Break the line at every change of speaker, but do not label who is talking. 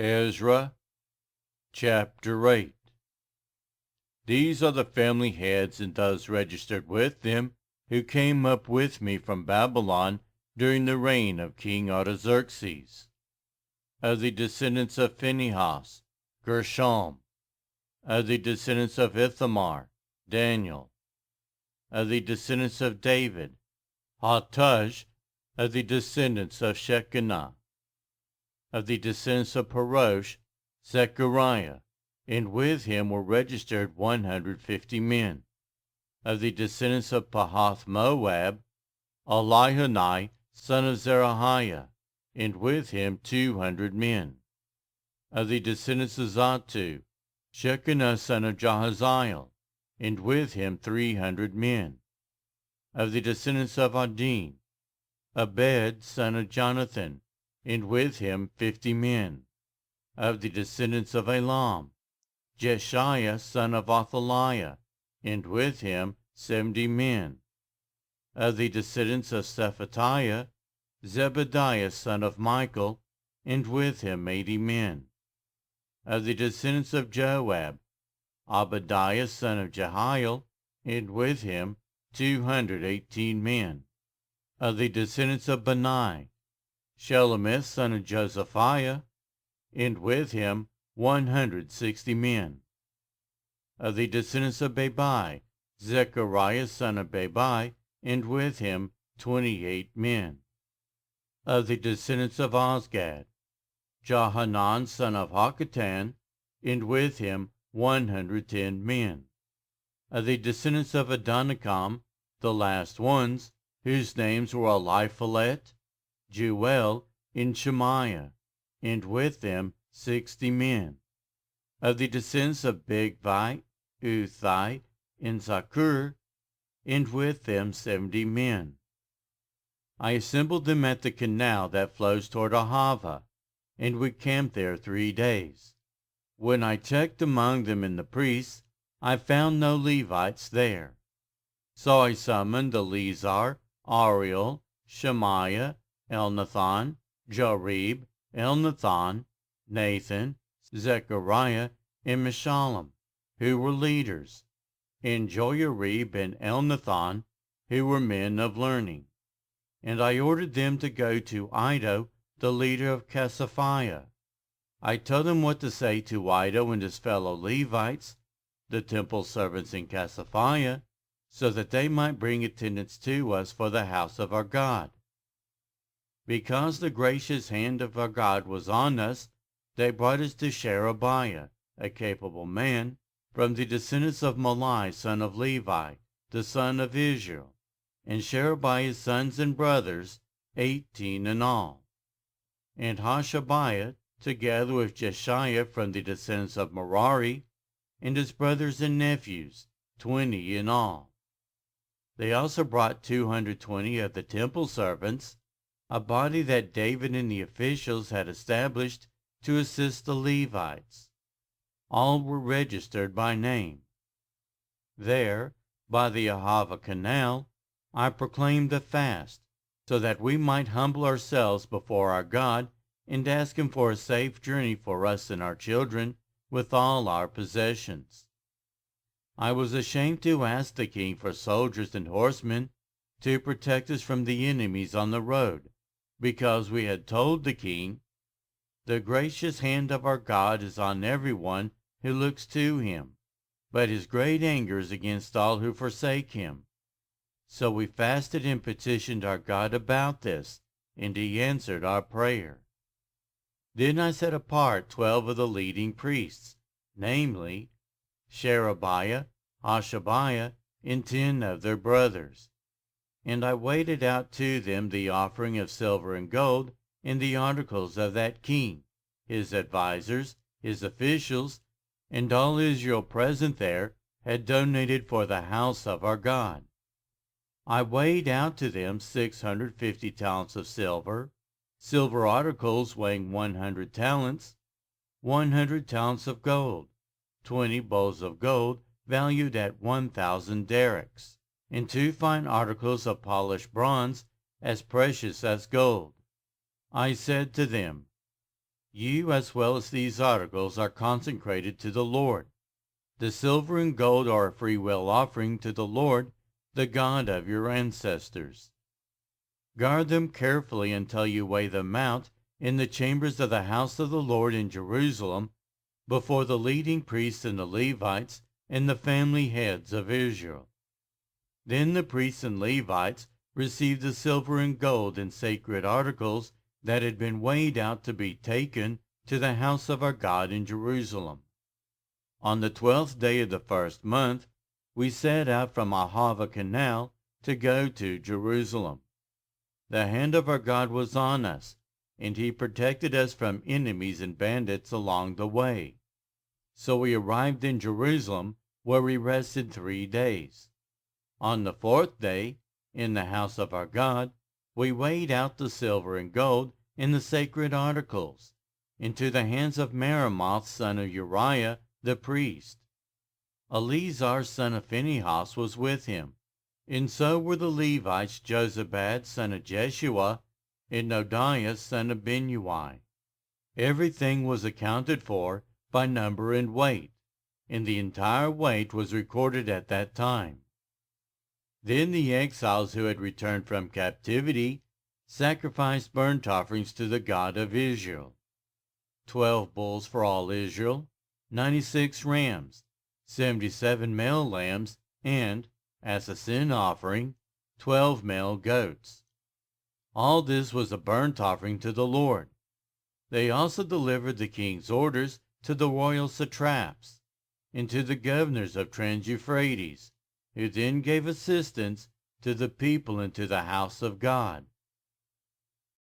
Ezra chapter 8. These are the family heads and those registered with them who came up with me from Babylon during the reign of King Artaxerxes. Of the descendants of Phinehas, Gershom. Of the descendants of Ithamar, Daniel. Of the descendants of David, Hattush. Of the descendants of Shekinah. Of the descendants of Parosh, Zechariah, and with him were registered 150 men. Of the descendants of Pahath Moab, Elihunai, son of Zerahiah, and with him 200 men. Of the descendants of Zatu, Shekinah son of Jahaziel, and with him 300 men. Of the descendants of Adin, Abed son of Jonathan, and with him 50 men. Of the descendants of Elam, Jeshiah son of Athaliah, and with him 70 men. Of the descendants of Shephatiah, Zebediah son of Michael, and with him 80 men. Of the descendants of Joab, Obadiah son of Jehiel, and with him 218 men. Of the descendants of Bani, Shelomith son of Josephiah, and with him 160 men. Of the descendants of Babai, Zechariah son of Babai, and with him 28 men. Of the descendants of Ozgad, Johanan son of Hakatan, and with him 110 men. Of the descendants of Adonikam, the last ones, whose names were Eliphalet, Jeuel, and Shemaiah, and with them 60 men. Of the descendants of Bigvai, Uthai, and Zakur, and with them 70 men. I assembled them at the canal that flows toward Ahava, and we camped there 3 days. When I checked among them in the priests, I found no Levites there. So I summoned Eleazar, Ariel, Shemaiah, Elnathan, Jarib, Elnathan, Nathan, Zechariah, and Meshullam, who were leaders, and Joiarib and Elnathan, who were men of learning. And I ordered them to go to Iddo, the leader of Casaphiah. I told them what to say to Iddo and his fellow Levites, the temple servants in Casaphiah, so that they might bring attendants to us for the house of our God. Because the gracious hand of our God was on us, they brought us to Sherebiah, a capable man, from the descendants of Malai son of Levi, the son of Israel, and Sherebiah's sons and brothers, 18 in all. And Hashabiah, together with Jeshiah from the descendants of Merari, and his brothers and nephews, 20 in all. They also brought 220 of the temple servants, a body that David and the officials had established to assist the Levites. All were registered by name. There, by the Ahava Canal, I proclaimed a fast, so that we might humble ourselves before our God and ask him for a safe journey for us and our children with all our possessions. I was ashamed to ask the king for soldiers and horsemen to protect us from the enemies on the road, because we had told the king, "The gracious hand of our God is on everyone who looks to him, but his great anger is against all who forsake him." So we fasted and petitioned our God about this, and he answered our prayer. Then I set apart 12 of the leading priests, namely, Sherebiah, Hashabiah, and 10 of their brothers. And I weighed out to them the offering of silver and gold, and the articles of that king, his advisers, his officials, and all Israel present there had donated for the house of our God. I weighed out to them 650 talents of silver, silver articles weighing 100 talents, 100 talents of gold, 20 bowls of gold valued at 1,000 derricks, and 2 fine articles of polished bronze as precious as gold. I said to them, You as well as these articles are consecrated to the Lord. The silver and gold are a freewill offering to the Lord, the God of your ancestors. Guard them carefully until you weigh them out in the chambers of the house of the Lord in Jerusalem, before the leading priests and the Levites and the family heads of Israel. Then the priests and Levites received the silver and gold and sacred articles that had been weighed out to be taken to the house of our God in Jerusalem. On the 12th day of the first month, we set out from Ahava Canal to go to Jerusalem. The hand of our God was on us, and he protected us from enemies and bandits along the way. So we arrived in Jerusalem, where we rested 3 days. On the 4th day, in the house of our God, we weighed out the silver and gold and the sacred articles into the hands of Meremoth son of Uriah the priest. Eleazar son of Phinehas was with him, and so were the Levites Jozabad son of Jeshua and Nodiah son of Binnui. Everything was accounted for by number and weight, and the entire weight was recorded at that time. Then the exiles who had returned from captivity sacrificed burnt offerings to the God of Israel. 12 bulls for all Israel, 96 rams, 77 male lambs, and, as a sin offering, 12 male goats. All this was a burnt offering to the Lord. They also delivered the king's orders to the royal satraps and to the governors of Trans-Euphrates, who then gave assistance to the people and to the house of God.